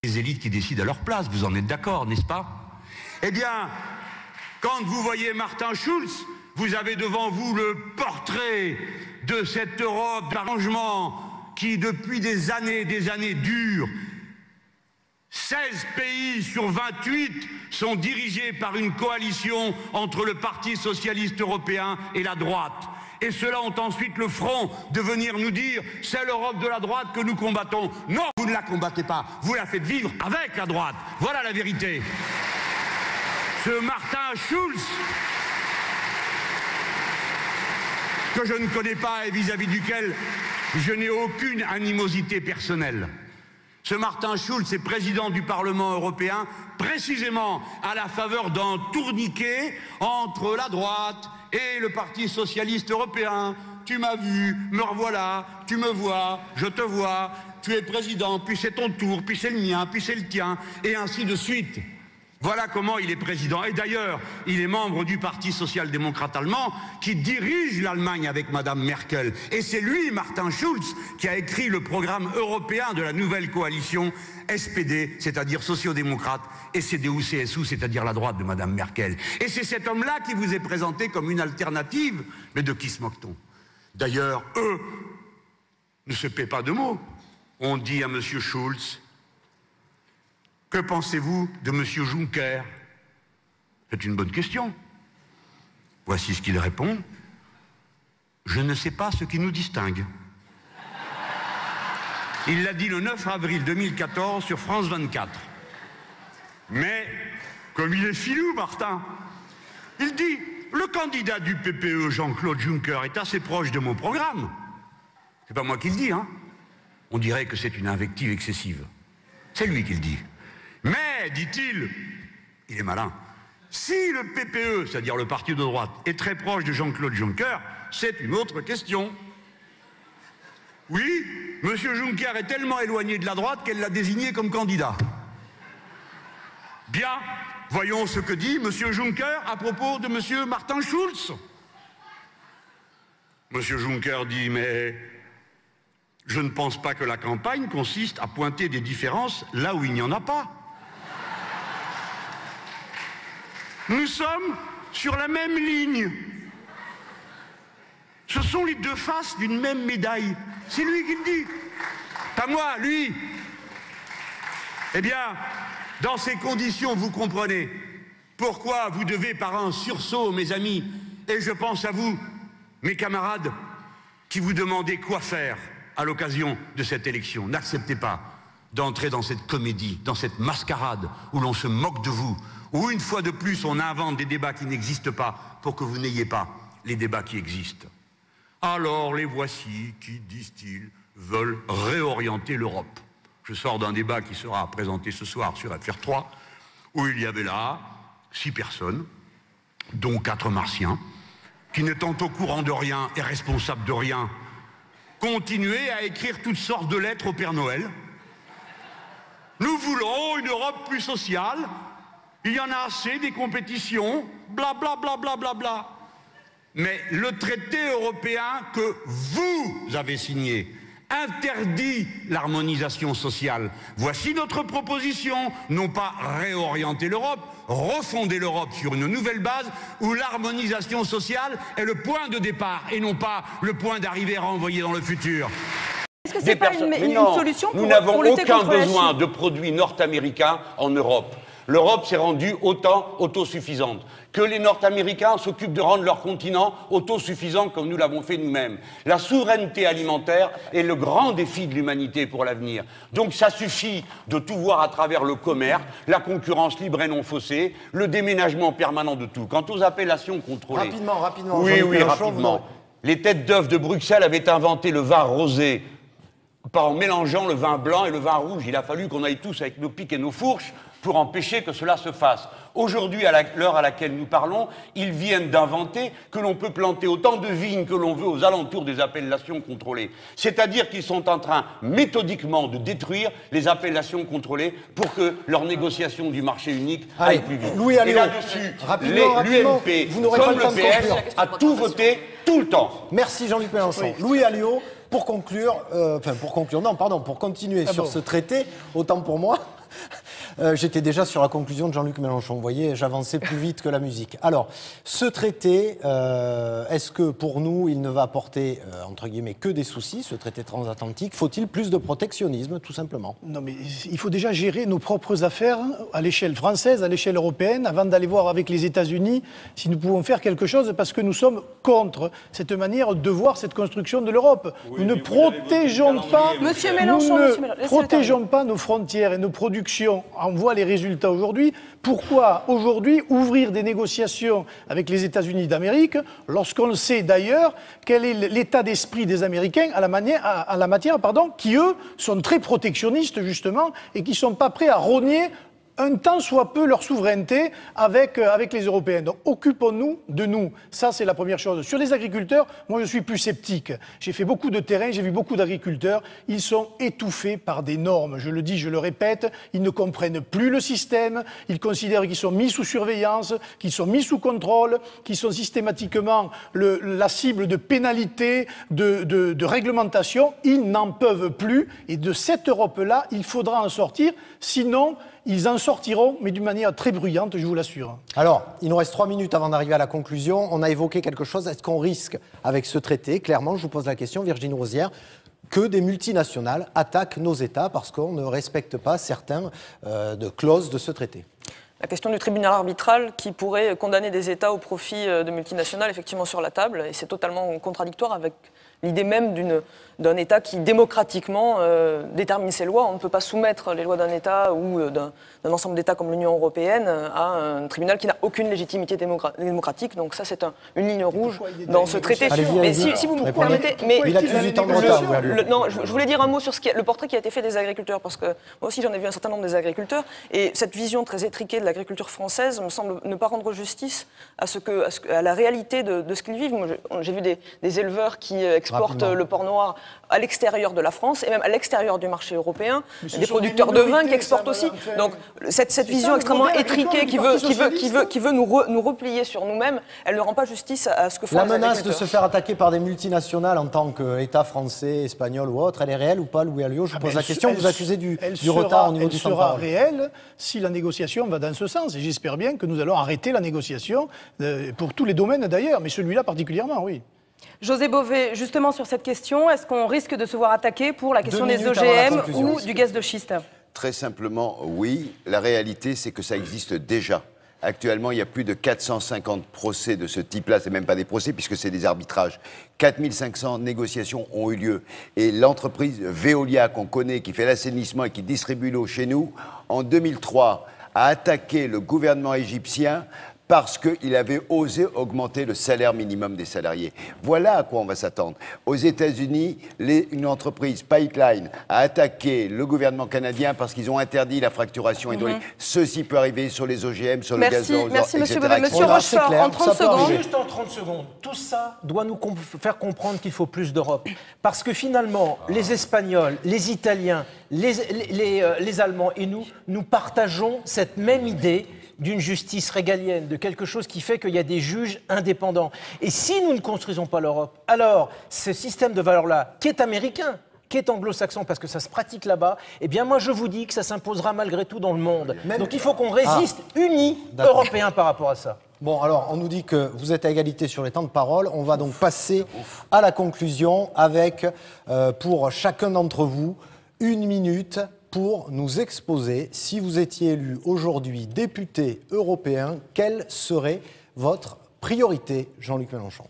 les élites qui décident à leur place, vous en êtes d'accord, n'est-ce pas? Eh bien, quand vous voyez Martin Schulz, vous avez devant vous le portrait de cette Europe d'arrangement qui, depuis des années dure. 16 pays sur 28 sont dirigés par une coalition entre le Parti socialiste européen et la droite. Et ceux-là ont ensuite le front de venir nous dire « c'est l'Europe de la droite que nous combattons ». Non, vous ne la combattez pas, vous la faites vivre avec la droite. Voilà la vérité. Ce Martin Schulz, que je ne connais pas et vis-à-vis duquel je n'ai aucune animosité personnelle. Ce Martin Schulz est président du Parlement européen précisément à la faveur d'un tourniquet entre la droite et le Parti socialiste européen. Tu m'as vu, me revoilà, tu me vois, je te vois, tu es président, puis c'est ton tour, puis c'est le mien, puis c'est le tien, et ainsi de suite. Voilà comment il est président. Et d'ailleurs, il est membre du Parti social-démocrate allemand qui dirige l'Allemagne avec Madame Merkel. Et c'est lui, Martin Schulz, qui a écrit le programme européen de la nouvelle coalition SPD, c'est-à-dire sociaux-démocrate, et CDU-CSU, c'est-à-dire la droite de Madame Merkel. Et c'est cet homme-là qui vous est présenté comme une alternative. Mais de qui se moque-t-on? D'ailleurs, eux ne se paient pas de mots. On dit à Monsieur Schulz: que pensez-vous de M. Juncker? C'est une bonne question. Voici ce qu'il répond: je ne sais pas ce qui nous distingue. Il l'a dit le 9 avril 2014 sur France 24. Mais, comme il est filou, Martin, il dit: le candidat du PPE, Jean-Claude Juncker, est assez proche de mon programme. C'est pas moi qui le dis, hein. On dirait que c'est une invective excessive. C'est lui qui le dit. Mais, dit-il, il est malin, si le PPE, c'est-à-dire le parti de droite, est très proche de Jean-Claude Juncker, c'est une autre question. Oui, M. Juncker est tellement éloigné de la droite qu'elle l'a désigné comme candidat. Bien, voyons ce que dit M. Juncker à propos de M. Martin Schulz. M. Juncker dit: mais je ne pense pas que la campagne consiste à pointer des différences là où il n'y en a pas. Nous sommes sur la même ligne. Ce sont les deux faces d'une même médaille. C'est lui qui le dit. Pas moi, lui. Eh bien, dans ces conditions, vous comprenez pourquoi vous devez, par un sursaut, mes amis, et je pense à vous, mes camarades, qui vous demandez quoi faire à l'occasion de cette élection. N'acceptez pas d'entrer dans cette comédie, dans cette mascarade où l'on se moque de vous, où une fois de plus on invente des débats qui n'existent pas pour que vous n'ayez pas les débats qui existent. Alors les voici qui, disent-ils, veulent réorienter l'Europe. Je sors d'un débat qui sera présenté ce soir sur FR3, où il y avait là 6 personnes, dont 4 martiens, qui n'étant au courant de rien et responsables de rien, continuaient à écrire toutes sortes de lettres au Père Noël. Nous voulons une Europe plus sociale. Il y en a assez des compétitions, bla bla bla bla bla bla. Mais le traité européen que vous avez signé interdit l'harmonisation sociale. Voici notre proposition, non pas réorienter l'Europe, refonder l'Europe sur une nouvelle base où l'harmonisation sociale est le point de départ et non pas le point d'arrivée renvoyé dans le futur. Est-ce que c'est pas une solution pour, nous n'avons aucun contre besoin de produits nord-américains en Europe. L'Europe s'est rendue autant autosuffisante. Que les Nord-Américains s'occupent de rendre leur continent autosuffisant comme nous l'avons fait nous-mêmes. La souveraineté alimentaire est le grand défi de l'humanité pour l'avenir. Donc ça suffit de tout voir à travers le commerce, la concurrence libre et non faussée, le déménagement permanent de tout. Quant aux appellations contrôlées... Rapidement. Oui, rapidement. Les têtes d'œufs de Bruxelles avaient inventé le vin rosé, pas en mélangeant le vin blanc et le vin rouge. Il a fallu qu'on aille tous avec nos pics et nos fourches pour empêcher que cela se fasse. Aujourd'hui, à l'heure à laquelle nous parlons, ils viennent d'inventer que l'on peut planter autant de vignes que l'on veut aux alentours des appellations contrôlées. C'est-à-dire qu'ils sont en train méthodiquement de détruire les appellations contrôlées pour que leur négociation du marché unique aille plus vite. Louis Alliot, et là-dessus, l'UMP, comme le PS, a tout voté tout le temps. Merci Jean-Luc Mélenchon. Louis Alliot, pour conclure, pour continuer sur ce traité, autant pour moi, j'étais déjà sur la conclusion de Jean-Luc Mélenchon. Vous voyez, j'avançais plus vite que la musique. Alors, ce traité, est-ce que pour nous, il ne va apporter, entre guillemets, que des soucis, ce traité transatlantique? Faut-il plus de protectionnisme, tout simplement? Non, mais il faut déjà gérer nos propres affaires à l'échelle française, à l'échelle européenne, avant d'aller voir avec les États-Unis si nous pouvons faire quelque chose, parce que nous sommes contre cette manière de voir cette construction de l'Europe. Oui, nous ne protégeons pas, protégeons pas nos frontières et nos productions. On voit les résultats aujourd'hui. Pourquoi aujourd'hui ouvrir des négociations avec les États-Unis d'Amérique lorsqu'on sait d'ailleurs quel est l'état d'esprit des Américains à la matière, qui eux sont très protectionnistes justement et qui ne sont pas prêts à rogner un tant soit peu leur souveraineté avec les Européens. Donc occupons-nous de nous. Ça, c'est la première chose. Sur les agriculteurs, moi je suis plus sceptique. J'ai fait beaucoup de terrain, j'ai vu beaucoup d'agriculteurs. Ils sont étouffés par des normes. Je le dis, je le répète, ils ne comprennent plus le système. Ils considèrent qu'ils sont mis sous surveillance, qu'ils sont mis sous contrôle, qu'ils sont systématiquement la cible de pénalités, de réglementations. Ils n'en peuvent plus. Et de cette Europe-là, il faudra en sortir. Sinon, ils en sortiront, mais d'une manière très bruyante, je vous l'assure. Alors, il nous reste 3 minutes avant d'arriver à la conclusion. On a évoqué quelque chose. Est-ce qu'on risque, avec ce traité, clairement, je vous pose la question, Virginie Rosière, que des multinationales attaquent nos États parce qu'on ne respecte pas certaines clauses de ce traité? La question du tribunal arbitral qui pourrait condamner des États au profit de multinationales, effectivement, sur la table. Et c'est totalement contradictoire avec l'idée même d'un État qui, démocratiquement, détermine ses lois. On ne peut pas soumettre les lois d'un État ou d'un ensemble d'États comme l'Union européenne à un tribunal qui n'a aucune légitimité démocratique. Donc ça, c'est une ligne rouge dans ce traité. Mais si vous me permettez... Il a 18 ans de retard. Non, je voulais dire un mot sur le portrait qui a été fait des agriculteurs, parce que moi aussi, j'en ai vu un certain nombre des agriculteurs, et cette vision très étriquée de l'agriculture française me semble ne pas rendre justice à la réalité de ce qu'ils vivent. Moi, j'ai vu des éleveurs qui exportent le porc noir à l'extérieur de la France et même à l'extérieur du marché européen. Des producteurs de vin qui exportent aussi. Donc cette vision extrêmement étriquée qui veut nous replier sur nous-mêmes, elle ne rend pas justice à ce que font les agriculteurs. La menace de se faire attaquer par des multinationales en tant qu'État français, espagnol ou autre, elle est réelle ou pas, Louis Alliot? Je vous pose la question. Vous accusez du retard au niveau du temps de parole. Elle sera réelle si la négociation va dans ce sens. Et j'espère bien que nous allons arrêter la négociation pour tous les domaines d'ailleurs, mais celui-là particulièrement, oui. José Bové, justement sur cette question, est-ce qu'on risque de se voir attaquer pour la question des OGM ou du gaz de schiste? Très simplement, oui. La réalité, c'est que ça existe déjà. Actuellement, il y a plus de 450 procès de ce type-là. Ce n'est même pas des procès, puisque c'est des arbitrages. 4500 négociations ont eu lieu. Et l'entreprise Veolia, qu'on connaît, qui fait l'assainissement et qui distribue l'eau chez nous, en 2003, a attaqué le gouvernement égyptien parce qu'il avait osé augmenter le salaire minimum des salariés. Voilà à quoi on va s'attendre. Aux États-Unis, une entreprise, Pipeline, a attaqué le gouvernement canadien parce qu'ils ont interdit la fracturation hydraulique. Ceci peut arriver sur les OGM, sur le gaz d'eau, etc. Monsieur Rochefort, en 30 secondes. Juste en 30 secondes. Tout ça doit nous faire comprendre qu'il faut plus d'Europe. Parce que finalement, les Espagnols, les Italiens, les Allemands et nous partageons cette même idée d'une justice régalienne, de quelque chose qui fait qu'il y a des juges indépendants. Et si nous ne construisons pas l'Europe, alors ce système de valeurs-là, qui est américain, qui est anglo-saxon, parce que ça se pratique là-bas, eh bien moi je vous dis que ça s'imposera malgré tout dans le monde. Donc il faut qu'on résiste unis, Européens, par rapport à ça. Bon, alors, on nous dit que vous êtes à égalité sur les temps de parole. On va donc passer à la conclusion avec, pour chacun d'entre vous, 1 minute pour nous exposer, si vous étiez élu aujourd'hui député européen, quelle serait votre priorité, Jean-Luc Mélenchon?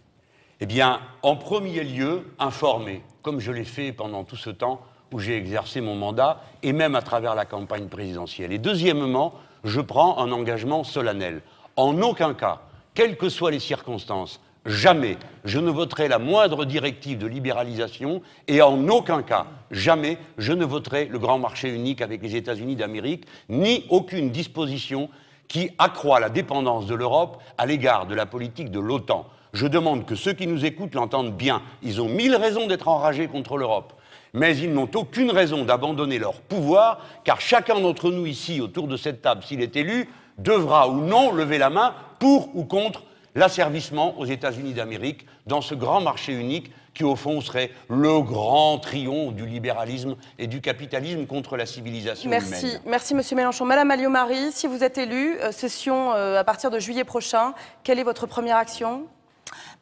Eh bien, en premier lieu, informer, comme je l'ai fait pendant tout ce temps où j'ai exercé mon mandat, et même à travers la campagne présidentielle. Et deuxièmement, je prends un engagement solennel. En aucun cas, quelles que soient les circonstances, jamais je ne voterai la moindre directive de libéralisation et en aucun cas, jamais je ne voterai le grand marché unique avec les États-Unis d'Amérique, ni aucune disposition qui accroît la dépendance de l'Europe à l'égard de la politique de l'OTAN. Je demande que ceux qui nous écoutent l'entendent bien. Ils ont 1000 raisons d'être enragés contre l'Europe. Mais ils n'ont aucune raison d'abandonner leur pouvoir, car chacun d'entre nous ici, autour de cette table, s'il est élu, devra ou non lever la main pour ou contre l'asservissement aux États-Unis d'Amérique dans ce grand marché unique qui au fond serait le grand triomphe du libéralisme et du capitalisme contre la civilisation humaine. Merci Monsieur Mélenchon. Madame Alliot-Marie, si vous êtes élue, session à partir de juillet prochain, quelle est votre première action ?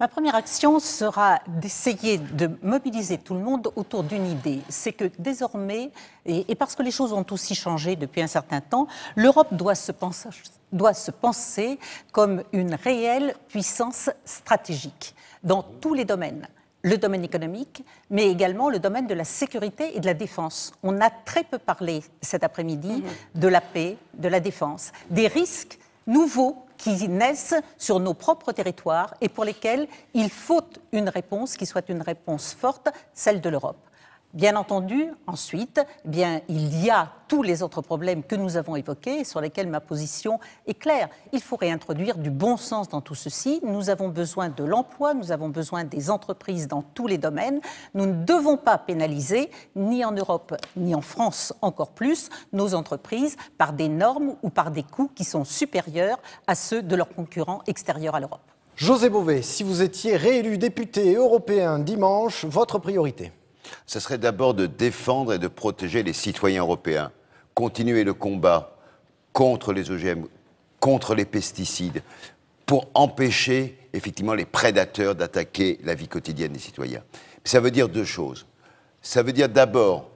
Ma première action sera d'essayer de mobiliser tout le monde autour d'une idée. C'est que désormais, et parce que les choses ont aussi changé depuis un certain temps, l'Europe doit se penser comme une réelle puissance stratégique dans tous les domaines. Le domaine économique, mais également le domaine de la sécurité et de la défense. On a très peu parlé cet après-midi de la paix, de la défense, des risques nouveaux qui naissent sur nos propres territoires et pour lesquels il faut une réponse qui soit une réponse forte, celle de l'Europe. Bien entendu, ensuite, il y a tous les autres problèmes que nous avons évoqués et sur lesquels ma position est claire. Il faut réintroduire du bon sens dans tout ceci. Nous avons besoin de l'emploi, nous avons besoin des entreprises dans tous les domaines. Nous ne devons pas pénaliser, ni en Europe, ni en France encore plus, nos entreprises par des normes ou par des coûts qui sont supérieurs à ceux de leurs concurrents extérieurs à l'Europe. José Bové, si vous étiez réélu député européen dimanche, votre priorité ? Ce serait d'abord de défendre et de protéger les citoyens européens. Continuer le combat contre les OGM, contre les pesticides, pour empêcher effectivement les prédateurs d'attaquer la vie quotidienne des citoyens. Ça veut dire deux choses. Ça veut dire d'abord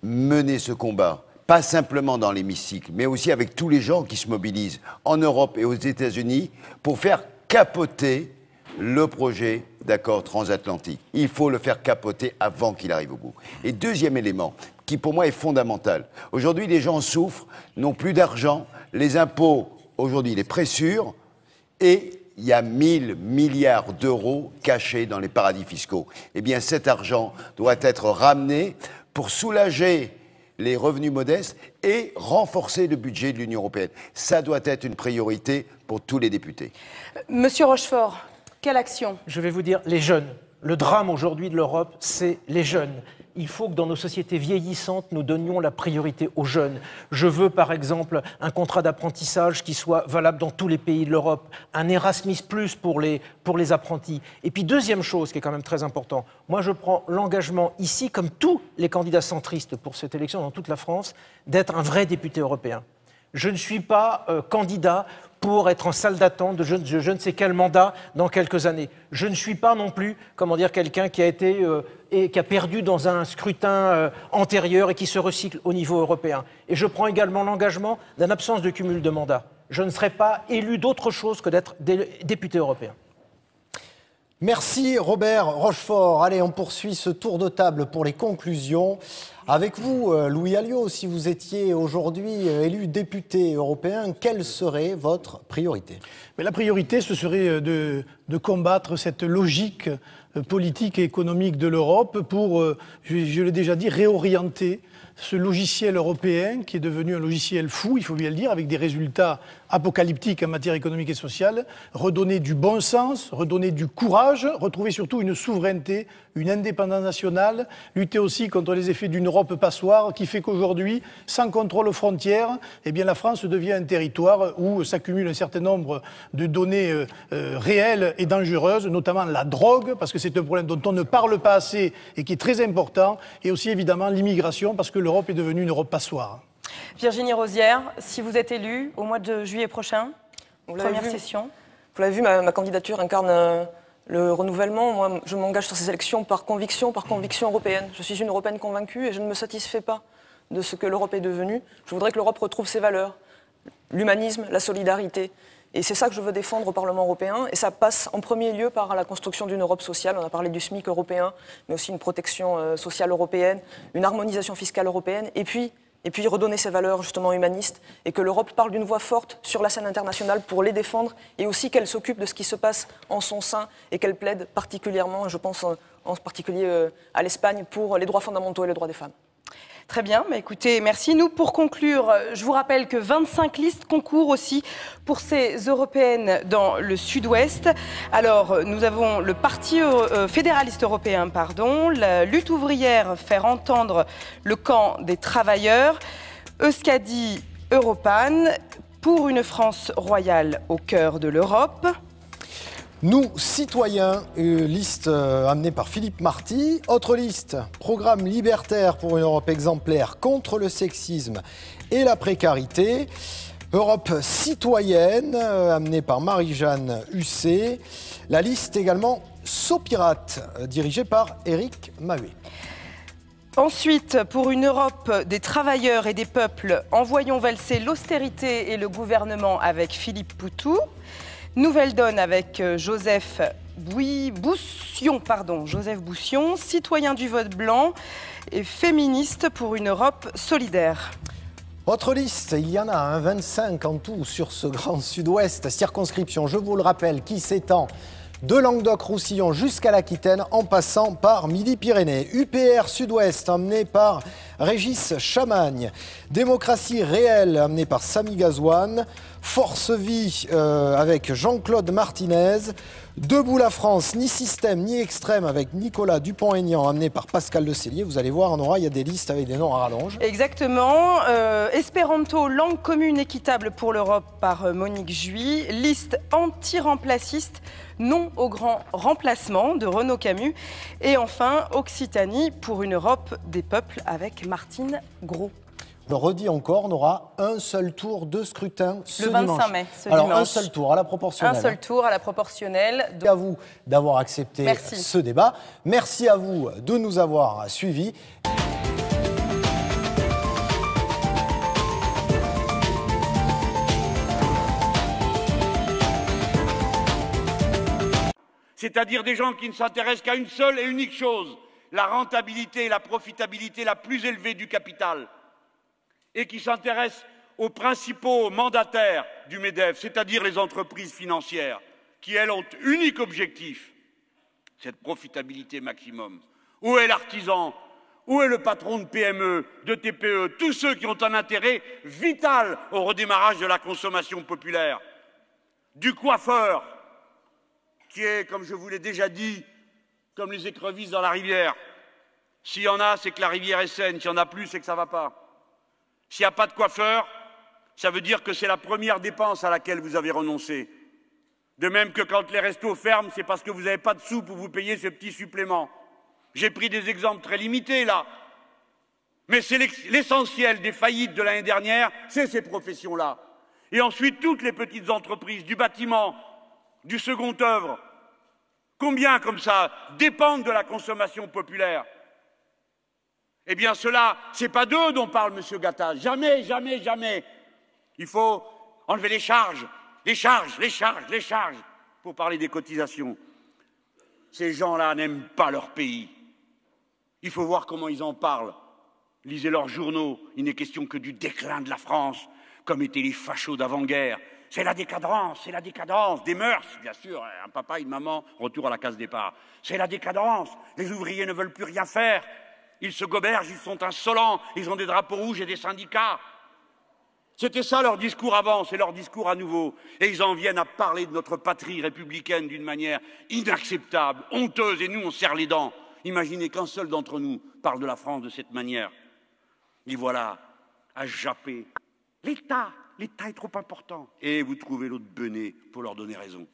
mener ce combat, pas simplement dans l'hémicycle, mais aussi avec tous les gens qui se mobilisent en Europe et aux États-Unis pour faire capoter le projet d'accord transatlantique. Il faut le faire capoter avant qu'il arrive au bout. Et deuxième élément, qui pour moi est fondamental. Aujourd'hui, les gens souffrent, n'ont plus d'argent, les impôts, aujourd'hui, les pressures, et il y a 1000 milliards d'euros cachés dans les paradis fiscaux. Eh bien, cet argent doit être ramené pour soulager les revenus modestes et renforcer le budget de l'Union européenne. Ça doit être une priorité pour tous les députés. Monsieur Rochefort, quelle action ? Je vais vous dire, les jeunes. Le drame aujourd'hui de l'Europe, c'est les jeunes. Il faut que dans nos sociétés vieillissantes, nous donnions la priorité aux jeunes. Je veux par exemple un contrat d'apprentissage qui soit valable dans tous les pays de l'Europe, un Erasmus+ pour les apprentis. Et puis deuxième chose qui est quand même très important, moi je prends l'engagement ici, comme tous les candidats centristes pour cette élection dans toute la France, d'être un vrai député européen. Je ne suis pas candidat pour être en salle d'attente de je ne sais quel mandat dans quelques années. Je ne suis pas non plus, quelqu'un qui a été et qui a perdu dans un scrutin antérieur et qui se recycle au niveau européen. Et je prends également l'engagement d'une absence de cumul de mandats. Je ne serai pas élu d'autre chose que d'être député européen. Merci Robert Rochefort. Allez, on poursuit ce tour de table pour les conclusions. Avec vous, Louis Alliot, si vous étiez aujourd'hui élu député européen, quelle serait votre priorité ? Mais la priorité, ce serait de combattre cette logique politique et économique de l'Europe pour, je l'ai déjà dit, réorienter ce logiciel européen qui est devenu un logiciel fou, il faut bien le dire, avec des résultats apocalyptiques en matière économique et sociale, redonner du bon sens, redonner du courage, retrouver surtout une souveraineté, une indépendance nationale, lutter aussi contre les effets d'une Europe passoire qui fait qu'aujourd'hui, sans contrôle aux frontières, eh bien la France devient un territoire où s'accumule un certain nombre de données réelles et dangereuses, notamment la drogue, parce que c'est un problème dont on ne parle pas assez et qui est très important, et aussi évidemment l'immigration, parce que l'Europe est devenue une Europe passoire. Virginie Rosière, si vous êtes élue au mois de juillet prochain, première session. Vous l'avez vu, ma candidature incarne le renouvellement. Moi, je m'engage sur ces élections par conviction européenne. Je suis une Européenne convaincue et je ne me satisfais pas de ce que l'Europe est devenue. Je voudrais que l'Europe retrouve ses valeurs, l'humanisme, la solidarité. Et c'est ça que je veux défendre au Parlement européen. Et ça passe en premier lieu par la construction d'une Europe sociale. On a parlé du SMIC européen, mais aussi une protection sociale européenne, une harmonisation fiscale européenne. Et puis redonner ses valeurs justement humanistes et que l'Europe parle d'une voix forte sur la scène internationale pour les défendre et aussi qu'elle s'occupe de ce qui se passe en son sein et qu'elle plaide particulièrement, je pense en particulier à l'Espagne, pour les droits fondamentaux et les droits des femmes. Très bien, mais écoutez, merci. Nous, pour conclure, je vous rappelle que 25 listes concourent aussi pour ces européennes dans le sud-ouest. Alors, nous avons le Parti fédéraliste européen, la lutte ouvrière, faire entendre le camp des travailleurs, Euskadi Europan, pour une France royale au cœur de l'Europe. Nous, citoyens, liste amenée par Philippe Marty. Autre liste, programme libertaire pour une Europe exemplaire contre le sexisme et la précarité. Europe citoyenne, amenée par Marie-Jeanne Husset. La liste également Sopirate, dirigée par Éric Maheuet. Ensuite, pour une Europe des travailleurs et des peuples, envoyons valser l'austérité et le gouvernement avec Philippe Poutou. Nouvelle donne avec Joseph Boussion, citoyen du vote blanc et féministe pour une Europe solidaire. Autre liste, il y en a 25 en tout sur ce grand sud-ouest, circonscription, je vous le rappelle, qui s'étend de Languedoc-Roussillon jusqu'à l'Aquitaine en passant par Midi-Pyrénées. UPR Sud-Ouest emmené par Régis Chamagne. Démocratie réelle emmené par Samy Gazouane. Force Vie avec Jean-Claude Martinez. Debout la France, ni système ni extrême avec Nicolas Dupont-Aignan amené par Pascal Le Cellier. Vous allez voir, il y a des listes avec des noms à rallonge. Exactement. Espéranto, langue commune équitable pour l'Europe par Monique Juy. Liste anti-remplaciste, non au grand remplacement de Renaud Camus. Et enfin, Occitanie pour une Europe des peuples avec Martine Gros. Je le redis encore, on aura un seul tour de scrutin ce dimanche. Le 25 mai, Alors, dimanche. un seul tour à la proportionnelle. Un seul tour à la proportionnelle. Merci à vous d'avoir accepté ce débat. Merci à vous de nous avoir suivis. C'est-à-dire des gens qui ne s'intéressent qu'à une seule et unique chose, la rentabilité et la profitabilité la plus élevée du capital, et qui s'intéressent aux principaux mandataires du MEDEF, c'est-à-dire les entreprises financières, qui, elles, ont unique objectif, cette profitabilité maximum. Où est l'artisan? Où est le patron de PME, de TPE? Tous ceux qui ont un intérêt vital au redémarrage de la consommation populaire. Du coiffeur, qui est, comme je vous l'ai déjà dit, comme les écrevisses dans la rivière. S'il y en a, c'est que la rivière est saine. S'il n'y en a plus, c'est que ça ne va pas. S'il n'y a pas de coiffeur, ça veut dire que c'est la première dépense à laquelle vous avez renoncé. De même que quand les restos ferment, c'est parce que vous n'avez pas de sous pour vous payer ce petit supplément. J'ai pris des exemples très limités, là. Mais c'est l'essentiel des faillites de l'année dernière, c'est ces professions-là. Et ensuite, toutes les petites entreprises, du bâtiment, du second œuvre. Combien, comme ça, dépendent de la consommation populaire? Eh bien, cela, ce n'est pas d'eux dont parle M. Gattaz. Jamais, jamais, jamais. Il faut enlever les charges, pour parler des cotisations. Ces gens-là n'aiment pas leur pays. Il faut voir comment ils en parlent. Lisez leurs journaux. Il n'est question que du déclin de la France, comme étaient les fachos d'avant-guerre. C'est la décadence des mœurs, bien sûr. Un papa, une maman, retour à la case départ. C'est la décadence. Les ouvriers ne veulent plus rien faire. Ils se gobergent, ils sont insolents, ils ont des drapeaux rouges et des syndicats. C'était ça leur discours avant, c'est leur discours à nouveau. Et ils en viennent à parler de notre patrie républicaine d'une manière inacceptable, honteuse, et nous on serre les dents. Imaginez qu'un seul d'entre nous parle de la France de cette manière. Et voilà, à japper. L'État est trop important. Et vous trouvez l'autre benet pour leur donner raison.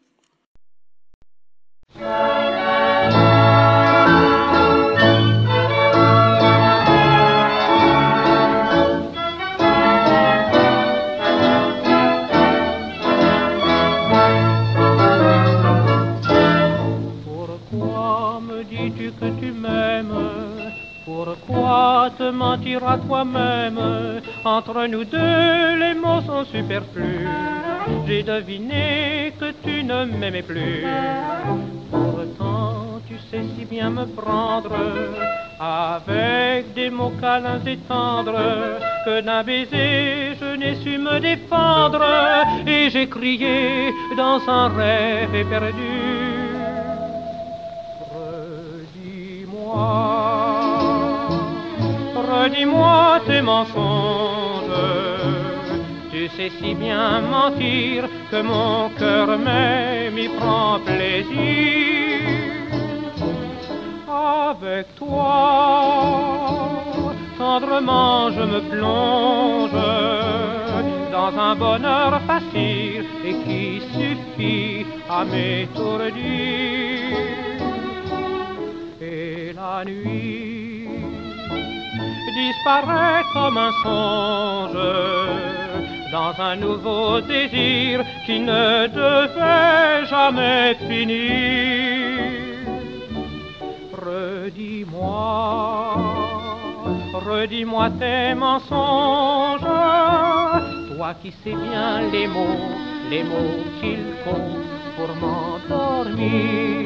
Que tu m'aimes, pourquoi te mentir à toi-même? Entre nous deux, les mots sont superflus. J'ai deviné que tu ne m'aimais plus. Pourtant, tu sais si bien me prendre, avec des mots câlins et tendres, que d'un baiser je n'ai su me défendre. Et j'ai crié dans un rêve éperdu. Redis-moi tes mensonges. Tu sais si bien mentir que mon cœur même y prend plaisir. Avec toi, tendrement je me plonge dans un bonheur facile et qui suffit à m'étourdir. Et la nuit disparaît comme un songe dans un nouveau désir qui ne devait jamais finir. Redis-moi tes mensonges, toi qui sais bien les mots qu'il faut pour m'endormir.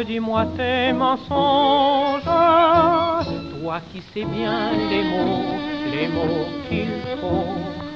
Redis-moi tes mensonges, toi qui sais bien les mots qu'il faut